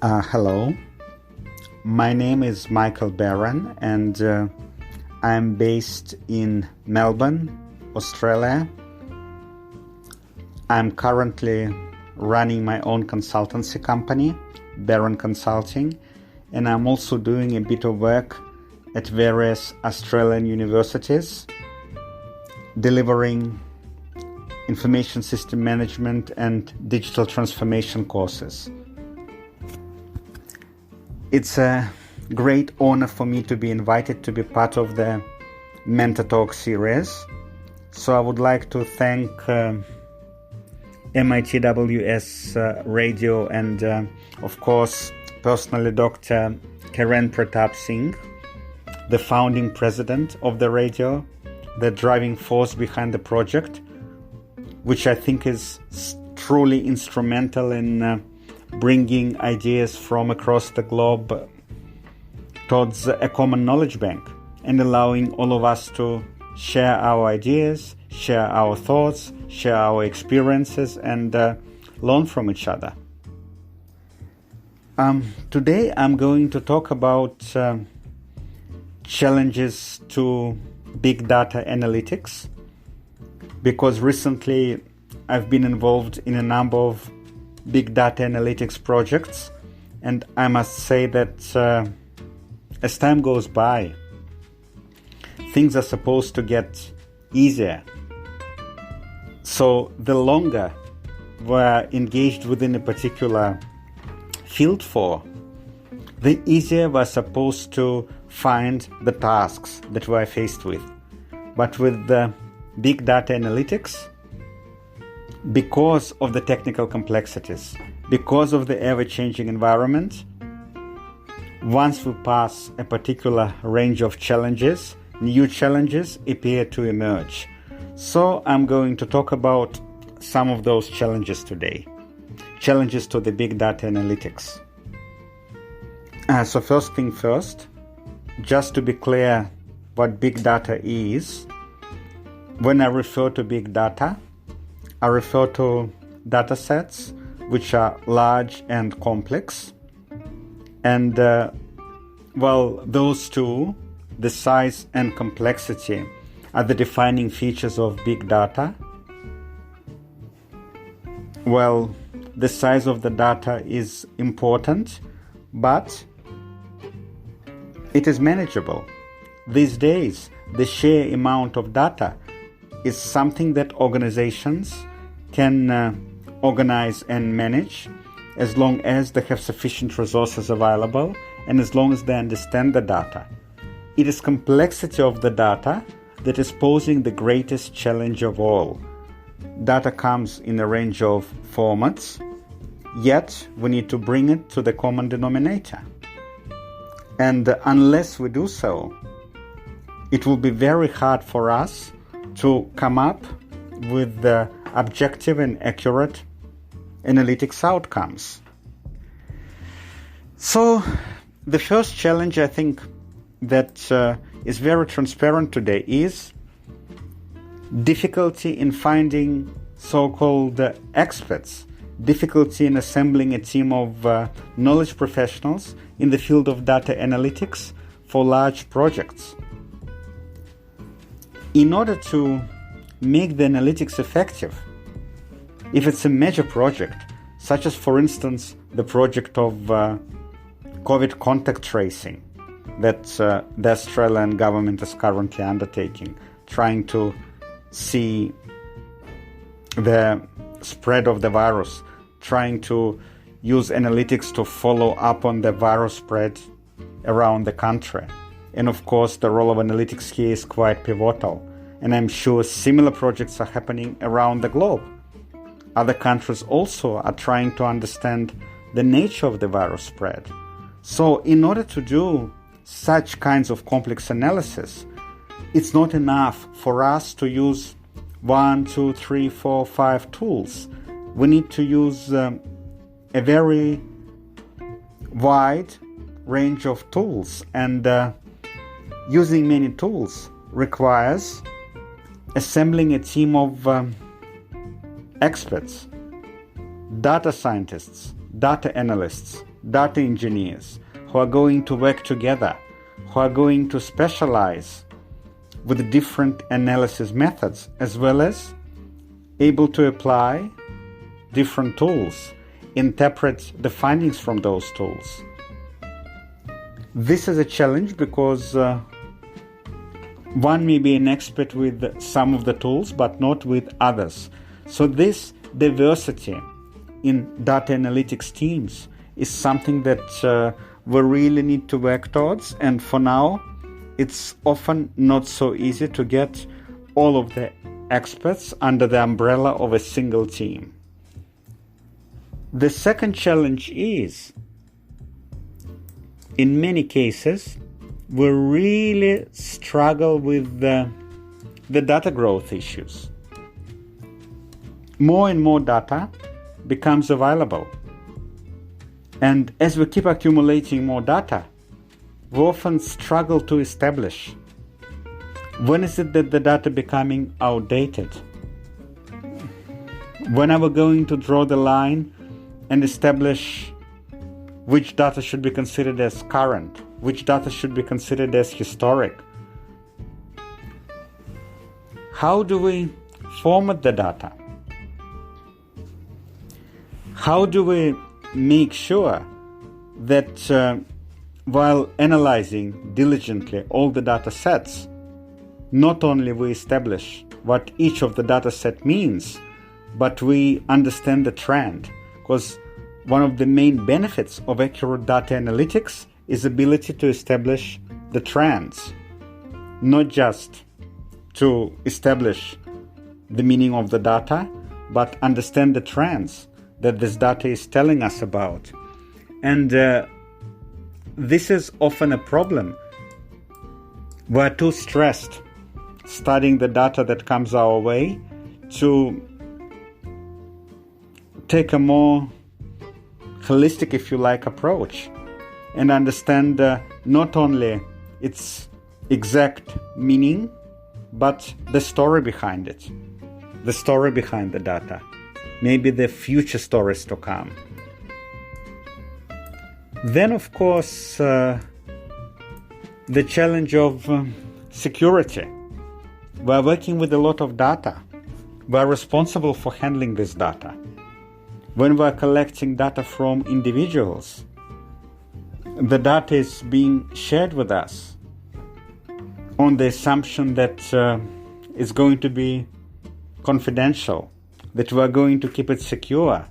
Hello, my name is Michel Barron and I'm based in Melbourne, Australia. I'm currently running my own consultancy company, Barron Consulting, and I'm also doing a bit of work at various Australian universities, delivering information system management and digital transformation courses. It's a great honor for me to be invited to be part of the Mentor Talk series. So I would like to thank MITWS Radio and of course personally Dr. Karan Pratap Singh, the founding president of the radio, the driving force behind the project, which I think is truly instrumental in bringing ideas from across the globe towards a common knowledge bank and allowing all of us to share our ideas, share our thoughts, share our experiences, and learn from each other. Today I'm going to talk about challenges to big data analytics, because recently I've been involved in a number of big data analytics projects, and I must say that as time goes by, things are supposed to get easier. So the longer we're engaged within a particular field for, the easier we're supposed to find the tasks that we're faced with. But with the big data analytics, because of the technical complexities, because of the ever-changing environment, once we pass a particular range of challenges, new challenges appear to emerge. So I'm going to talk about some of those challenges today. Challenges to the big data analytics. So first thing first, just to be clear what big data is, when I refer to big data, I refer to data sets which are large and complex. And those two, the size and complexity, are the defining features of big data. Well, the size of the data is important, but it is manageable. These days, the sheer amount of data is something that organizations can organize and manage as long as they have sufficient resources available and as long as they understand the data. It is complexity of the data that is posing the greatest challenge of all. Data comes in a range of formats, yet we need to bring it to the common denominator. And unless we do so, it will be very hard for us to come up with the objective and accurate analytics outcomes. So the first challenge I think that is very transparent today is difficulty in finding so-called experts, difficulty in assembling a team of knowledge professionals in the field of data analytics for large projects. In order to make the analytics effective, if it's a major project, such as, for instance, the project of COVID contact tracing that the Australian government is currently undertaking, trying to see the spread of the virus, trying to use analytics to follow up on the virus spread around the country. And of course, the role of analytics here is quite pivotal. And I'm sure similar projects are happening around the globe. Other countries also are trying to understand the nature of the virus spread. So in order to do such kinds of complex analysis, it's not enough for us to use 1, 2, 3, 4, 5 tools. We need to use a very wide range of tools, and using many tools requires assembling a team of experts, data scientists, data analysts, data engineers who are going to work together, who are going to specialize with different analysis methods, as well as able to apply different tools, interpret the findings from those tools. This is a challenge because one may be an expert with some of the tools, but not with others. So this diversity in data analytics teams is something that we really need to work towards. And for now, it's often not so easy to get all of the experts under the umbrella of a single team. The second challenge is, in many cases, we really struggle with the data growth issues. More and more data becomes available. And as we keep accumulating more data, we often struggle to establish when is it that the data becoming outdated? When are we going to draw the line and establish which data should be considered as current, which data should be considered as historic? How do we format the data? How do we make sure that while analyzing diligently all the data sets, not only we establish what each of the data set means, but we understand the trend? Because one of the main benefits of accurate data analytics is ability to establish the trends, not just to establish the meaning of the data, but understand the trends that this data is telling us about. And this is often a problem. We're too stressed studying the data that comes our way to take a more holistic, if you like, approach and understand not only its exact meaning, but the story behind it, the story behind the data, maybe the future stories to come. Then, of course, the challenge of security. We're working with a lot of data. We're responsible for handling this data. When we're collecting data from individuals, the data is being shared with us on the assumption that it's going to be confidential, that we're going to keep it secure,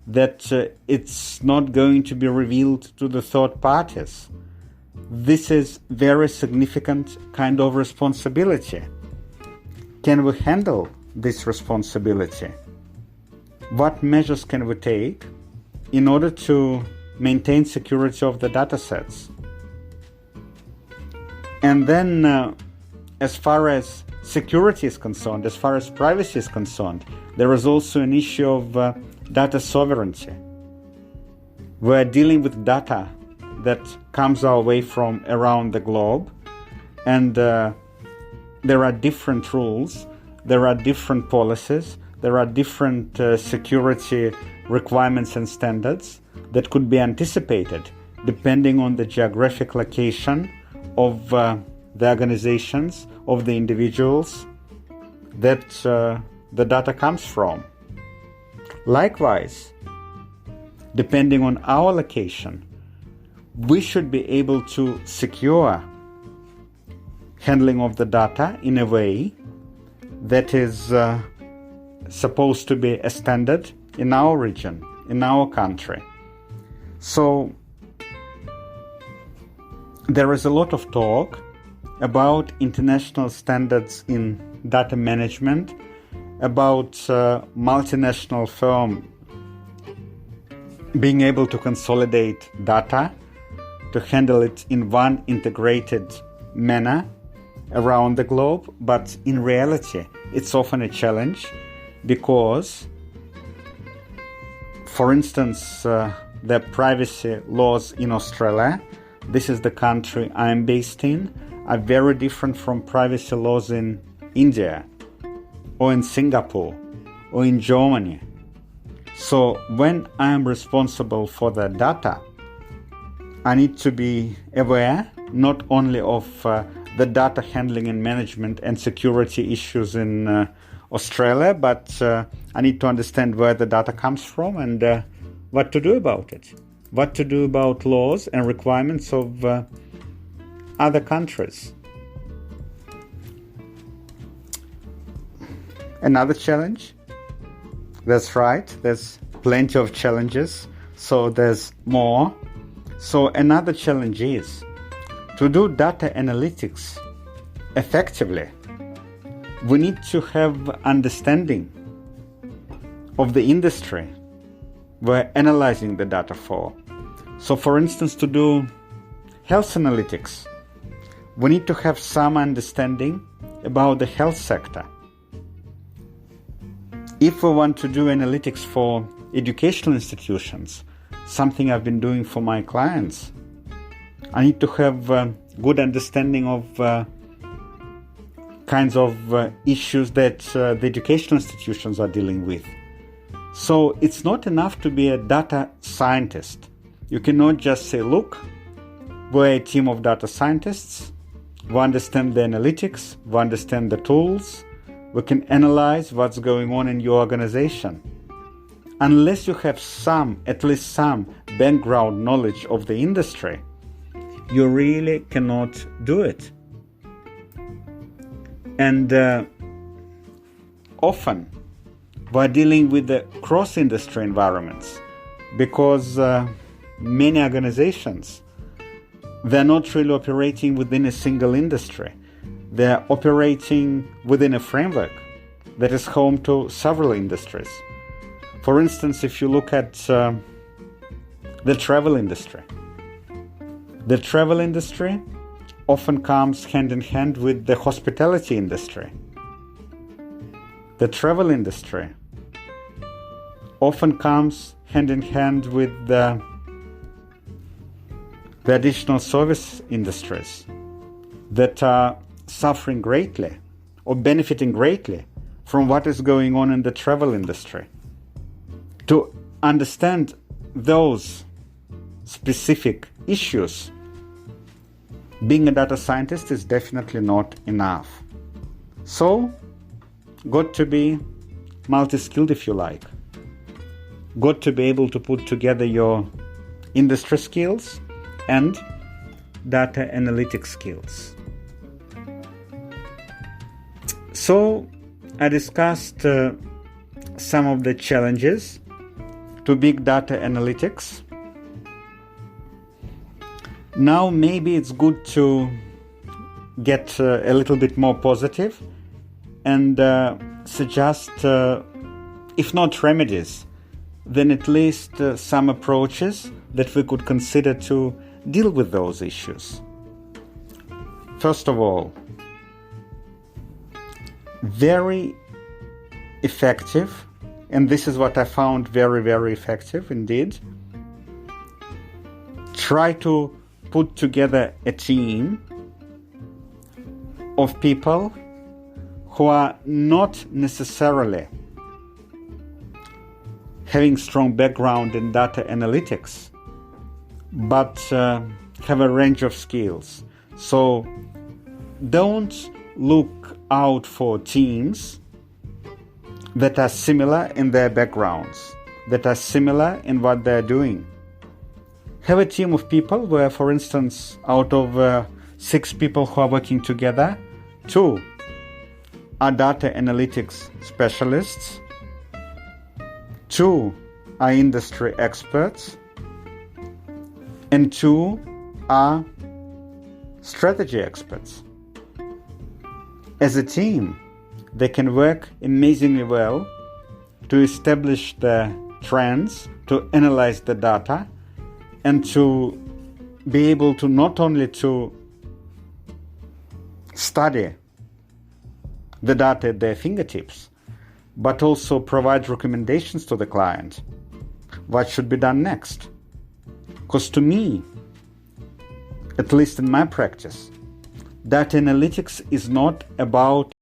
that it's not going to be revealed to the third parties. This is very significant kind of responsibility. Can we handle this responsibility? What measures can we take in order to maintain security of the data sets? And then as far as security is concerned, as far as privacy is concerned, there is also an issue of data sovereignty. We're dealing with data that comes our way from around the globe, and there are different rules, there are different policies, there are different security requirements and standards that could be anticipated depending on the geographic location of the organizations, of the individuals that the data comes from. Likewise, depending on our location, we should be able to secure handling of the data in a way that is supposed to be a standard in our region, in our country. So there is a lot of talk about international standards in data management, about multinational firm being able to consolidate data, to handle it in one integrated manner around the globe. But in reality, it's often a challenge because, for instance, the privacy laws in Australia, this is the country I'm based in, are very different from privacy laws in India or in Singapore or in Germany. So when I am responsible for the data, I need to be aware not only of the data handling and management and security issues in Australia, but I need to understand where the data comes from and what to do about it, what to do about laws and requirements of other countries. Another challenge? That's right, there's plenty of challenges, so there's more. So another challenge is to do data analytics effectively. We need to have understanding of the industry we're analyzing the data for. So for instance, to do health analytics, we need to have some understanding about the health sector. If we want to do analytics for educational institutions, something I've been doing for my clients, I need to have good understanding of kinds of issues that the educational institutions are dealing with. So it's not enough to be a data scientist. You cannot just say, look, we're a team of data scientists, we understand the analytics, we understand the tools, we can analyze what's going on in your organization. Unless you have at least some background knowledge of the industry, you really cannot do it. And often we're dealing with the cross-industry environments because many organizations, they're not really operating within a single industry. They're operating within a framework that is home to several industries. For instance, if you look at the travel industry, the travel industry often comes hand in hand with the hospitality industry. The travel industry often comes hand in hand with the additional service industries that are suffering greatly or benefiting greatly from what is going on in the travel industry. To understand those specific issues, being a data scientist is definitely not enough. So, got to be multi-skilled if you like. Got to be able to put together your industry skills and data analytics skills. So, I discussed some of the challenges to big data analytics. Now maybe it's good to get a little bit more positive and suggest, if not remedies, then at least some approaches that we could consider to deal with those issues. First of all, very effective, and this is what I found very, very effective indeed. Try to put together a team of people who are not necessarily having strong background in data analytics, but have a range of skills. So don't look out for teams that are similar in their backgrounds, that are similar in what they're doing. Have a team of people where, for instance, out of 6 people who are working together, 2 are data analytics specialists, 2 are industry experts, and 2 are strategy experts. As a team, they can work amazingly well to establish the trends, to analyze the data, and to be able to not only to study the data at their fingertips, but also provide recommendations to the client. What should be done next? Because to me, at least in my practice, data analytics is not about